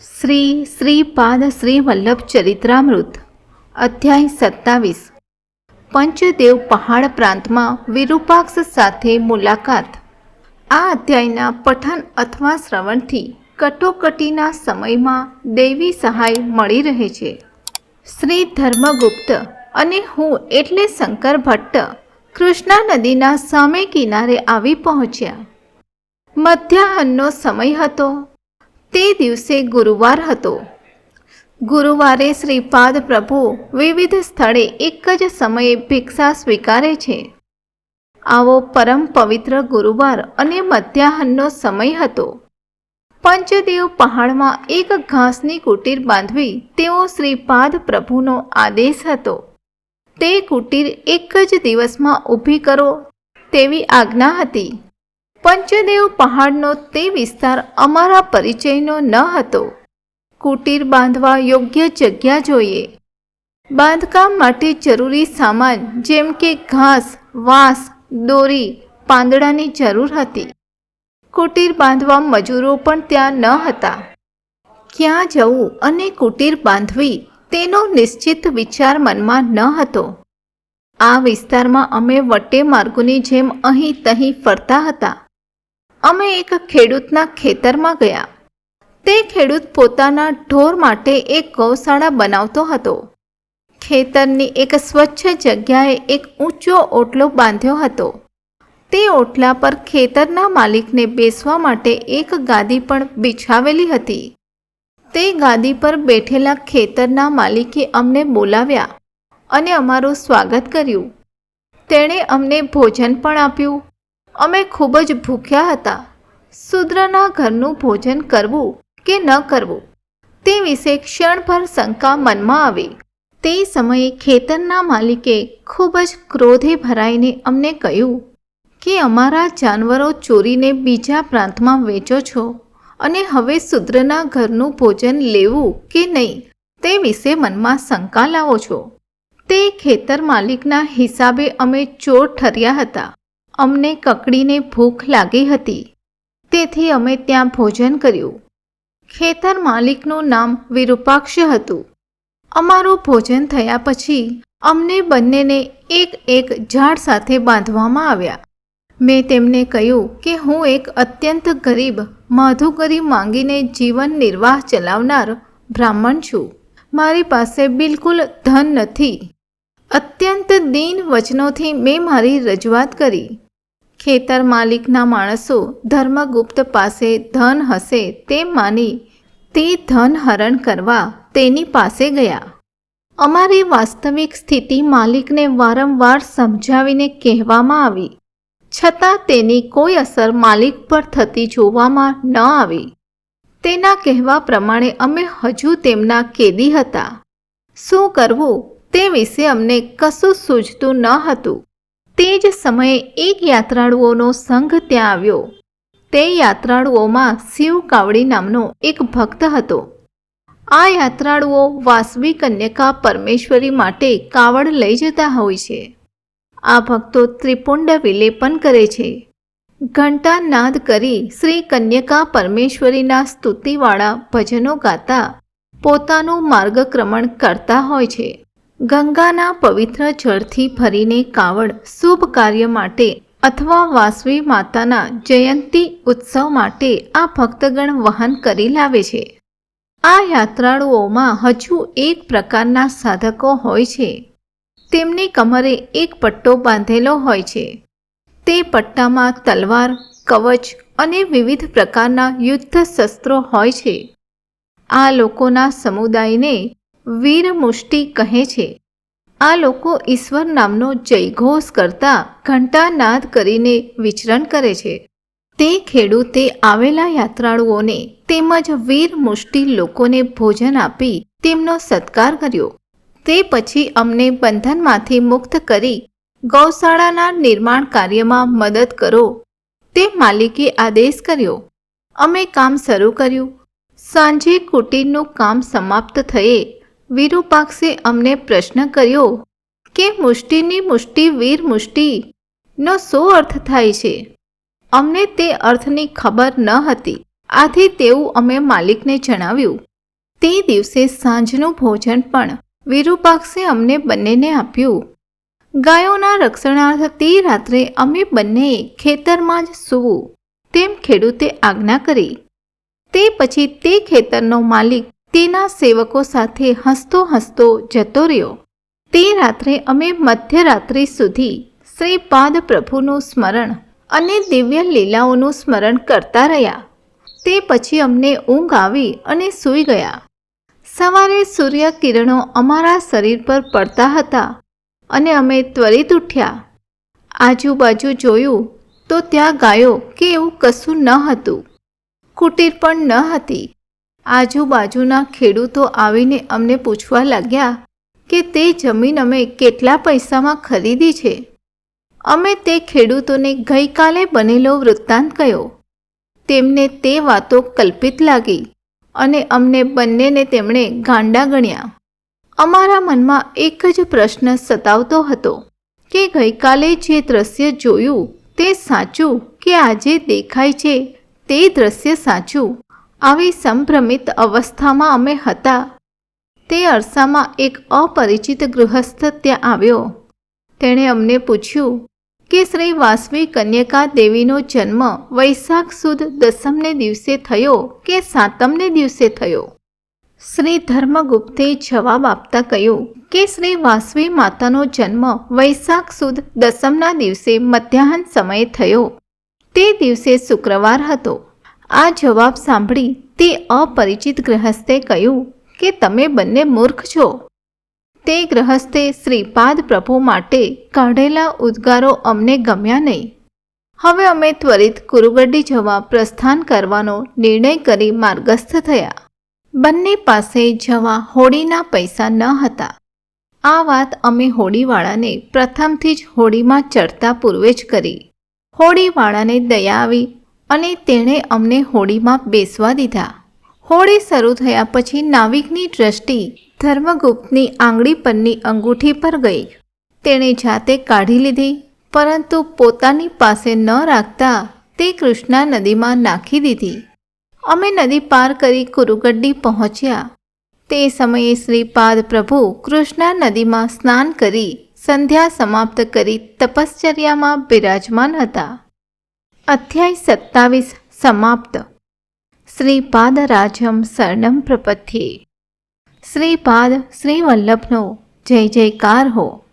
શ્રી શ્રીપાદ શ્રી વલ્લભ ચરિત્રામૃત અધ્યાય 27 પંચદેવ પહાડ પ્રાંતમાં વિરૂપાક્ષ સાથે મુલાકાત. આ અધ્યાયના પઠન અથવા શ્રવણથી કટોકટીના સમયમાં દૈવી સહાય મળી રહે છે. શ્રી ધર્મગુપ્ત અને હું એટલે શંકર ભટ્ટ કૃષ્ણા નદીના સામે કિનારે આવી પહોંચ્યા. મધ્યાહનનો સમય હતો. તે દિવસે ગુરુવાર હતો. ગુરુવારે શ્રીપાદ પ્રભુ વિવિધ સ્થળે એક જ સમયે ભિક્ષા સ્વીકારે છે. આવો પરમ પવિત્ર ગુરુવાર અને મધ્યાહનનો સમય હતો. પંચદેવ પહાડમાં એક ઘાસની કુટીર બાંધવી તેવો શ્રીપાદ પ્રભુનો આદેશ હતો. તે કુટીર એક જ દિવસમાં ઊભી કરો તેવી આજ્ઞા હતી. પંચદેવ પહાડનો તે વિસ્તાર અમારા પરિચયનો ન હતો. કુટીર બાંધવા યોગ્ય જગ્યા જોઈએ. બાંધકામ માટે જરૂરી સામાન જેમ કે ઘાસ, વાંસ, દોરી, પાંદડાની જરૂર હતી. કુટીર બાંધવા મજૂરો પણ ત્યાં ન હતા. ક્યાં જવું અને કુટીર બાંધવી તેનો નિશ્ચિત વિચાર મનમાં ન હતો. આ વિસ્તારમાં અમે વટે માર્ગોની જેમ અહીં તહીં ફરતા હતા. અમે એક ખેડૂતના ખેતરમાં ગયા. તે ખેડૂત પોતાના ઢોર માટે એક ગૌશાળા બનાવતો હતો. ખેતરની એક સ્વચ્છ જગ્યાએ એક ઊંચો ઓટલો બાંધ્યો હતો. તે ઓટલા પર ખેતરના માલિકને બેસવા માટે એક ગાદી પણ બિછાવેલી હતી. તે ગાદી પર બેઠેલા ખેતરના માલિકે અમને બોલાવ્યા અને અમારું સ્વાગત કર્યું. તેણે અમને ભોજન પણ આપ્યું. અમે ખૂબ જ ભૂખ્યા હતા. શૂદ્રના ઘરનું ભોજન કરવું કે ન કરવું તે વિશે ક્ષણભર શંકા મનમાં આવી. તે સમયે ખેતરના માલિકે ખૂબ જ ક્રોધે ભરાઈને અમને કહ્યું કે અમારા જાનવરો ચોરીને બીજા પ્રાંતમાં વેચો છો અને હવે શૂદ્રના ઘરનું ભોજન લેવું કે નહીં તે વિશે મનમાં શંકા લાવો છો. તે ખેતર માલિકના હિસાબે અમે ચોર ઠર્યા હતા. અમને કકડીને ભૂખ લાગી હતી. તેથી અમે ત્યાં ભોજન કર્યું. ખેતર માલિકનું નામ વિરૂપાક્ષ હતું. અમારું ભોજન થયા પછી અમને બંનેને એક એક ઝાડ સાથે બાંધવામાં આવ્યા. મેં તેમને કહ્યું કે હું એક અત્યંત ગરીબ માધુકરી માંગીને જીવન નિર્વાહ ચલાવનાર બ્રાહ્મણ છું. મારી પાસે બિલકુલ ધન નથી. અત્યંત દીન વચનોથી મેં મારી રજૂઆત કરી. ખેતર માલિકના માણસો ધર્મગુપ્ત પાસે ધન હશે તેમ માની તે ધન હરણ કરવા તેની પાસે ગયા. અમારી વાસ્તવિક સ્થિતિ માલિકને વારંવાર સમજાવીને કહેવામાં આવી, છતાં તેની કોઈ અસર માલિક પર થતી જોવામાં ન આવી. તેના કહેવા પ્રમાણે અમે હજુ તેમના કેદી હતા. શું કરવું તે વિશે અમને કશું સૂઝતું ન હતું. તે જ સમયે એક યાત્રાળુઓનો સંઘ ત્યાં આવ્યો. તે યાત્રાળુઓમાં શિવ કાવડી નામનો એક ભક્ત હતો. આ યાત્રાળુઓ વાસવી કન્યકા પરમેશ્વરી માટે કાવડ લઈ જતા હોય છે. આ ભક્તો ત્રિપુંડ વિલેપન કરે છે. ઘંટા નાદ કરી શ્રી કન્યકા પરમેશ્વરીના સ્તુતિવાળા ભજનો ગાતા પોતાનું માર્ગક્રમણ કરતા હોય છે. ગંગાના પવિત્ર જળથી ભરીને કાવડ શુભ કાર્ય માટે અથવા વાસવી માતાના જયંતી ઉત્સવ માટે આ ભક્તગણ વહન કરી લાવે છે. આ યાત્રાળુઓમાં હજુ એક પ્રકારના સાધકો હોય છે. તેમની કમરે એક પટ્ટો બાંધેલો હોય છે. તે પટ્ટામાં તલવાર, કવચ અને વિવિધ પ્રકારના યુદ્ધ શસ્ત્રો હોય છે. આ લોકોના સમુદાયને વીર મુષ્ટિ કહે છે. આ લોકો ઈશ્વર નામનો જયઘોષ કરતા ઘંટાનાદ કરીને વિચરણ કરે છે. તે ખેડૂતે આવેલા યાત્રાળુઓને તેમજ વીર મુષ્ટિ લોકોને ભોજન આપી તેમનો સત્કાર કર્યો. તે પછી અમને બંધનમાંથી મુક્ત કરી ગૌશાળાના નિર્માણ કાર્યમાં મદદ કરો તે માલિકે આદેશ કર્યો. અમે કામ શરૂ કર્યું. સાંજે કુટીરનું કામ સમાપ્ત થયે વિરૂપાક્ષે અમને પ્રશ્ન કર્યો કે મુષ્ટિની મુષ્ટિ વીર મુષ્ટિનો શો અર્થ થાય છે. અમને તે અર્થની ખબર ન હતી. આથી તેવું અમે માલિકને જણાવ્યું. તે દિવસે સાંજનું ભોજન પણ વિરૂપાક્ષે અમને બંનેને આપ્યું. ગાયોના રક્ષણાર્થ તે રાત્રે અમે બંનેએ ખેતરમાં જ સૂવું તેમ ખેડૂતે આજ્ઞા કરી. તે પછી તે ખેતરનો માલિક તેના સેવકો સાથે હસતો હસતો જતો રહ્યો. તે રાત્રે અમે મધ્યરાત્રિ સુધી શ્રીપાદ પ્રભુનું સ્મરણ અને દિવ્ય લીલાઓનું સ્મરણ કરતા રહ્યા. તે પછી અમને ઊંઘ આવી અને સૂઈ ગયા. સવારે સૂર્ય કિરણો અમારા શરીર પર પડતા હતા અને અમે ત્વરિત ઉઠ્યા. આજુબાજુ જોયું તો ત્યાં ગાયો કે એવું કશું ન હતું. કુટીર પણ ન હતી. આજુબાજુના ખેડૂતો આવીને અમને પૂછવા લાગ્યા કે તે જમીન અમે કેટલા પૈસામાં ખરીદી છે. અમે તે ખેડૂતોને ગઈકાલે બનેલો વૃત્તાંત કહ્યો. તેમને તે વાતો કલ્પિત લાગી અને અમને બંનેને તેમણે ગાંડા ગણ્યા. અમારા મનમાં એક જ પ્રશ્ન સતાવતો હતો કે ગઈકાલે જે દ્રશ્ય જોયું તે સાચું કે આજે દેખાય છે તે દ્રશ્ય સાચું? આવી સંભ્રમિત અવસ્થામાં અમે હતા. તે અરસામાં એક અપરિચિત ગૃહસ્થ ત્યાં આવ્યો. તેણે અમને પૂછ્યું કે શ્રી વાસવી કન્યકા દેવીનો જન્મ વૈશાખ સુદ દસમને દિવસે થયો કે સાતમને દિવસે થયો? શ્રી ધર્મગુપ્તે જવાબ આપતા કહ્યું કે શ્રી વાસવી માતાનો જન્મ વૈશાખ સુદ દસમના દિવસે મધ્યાહન સમયે થયો. તે દિવસે શુક્રવાર હતો. આ જવાબ સાંભળી તે અપરિચિત ગ્રહસ્થે કહ્યું કે તમે બંને મૂર્ખ છો. તે ગ્રહસ્થે શ્રીપાદ પ્રભુ માટે કાઢેલા ઉદ્ગારો અમને ગમ્યા નહીં. હવે અમે ત્વરિત કુરુગડી જવા પ્રસ્થાન કરવાનો નિર્ણય કરી માર્ગસ્થ થયા. બંને પાસે જવા હોડીના પૈસા ન હતા. આ વાત અમે હોડીવાળાને પ્રથમથી જ હોડીમાં ચડતા પૂર્વે જ કરી. હોડીવાળાને દયા આવી અને તેણે અમને હોડીમાં બેસવા દીધા. હોડી શરૂ થયા પછી નાવિકની દ્રષ્ટિ ધર્મગુપ્તની આંગળી પરની અંગૂઠી પર ગઈ. તેણે જાતે કાઢી લીધી, પરંતુ પોતાની પાસે ન રાખતા તે કૃષ્ણા નદીમાં નાખી દીધી. અમે નદી પાર કરી કુરુગડ્ડી પહોંચ્યા. તે સમયે શ્રીપાદ પ્રભુ કૃષ્ણા નદીમાં સ્નાન કરી સંધ્યા સમાપ્ત કરી તપશ્ચર્યામાં બિરાજમાન હતા. અધ્યાય 27 સમાપ્ત. શ્રીપાદરાજમ શરણમ પ્રપથ્યે. શ્રીપાદ શ્રી વલ્લભનો જય જયકાર હો.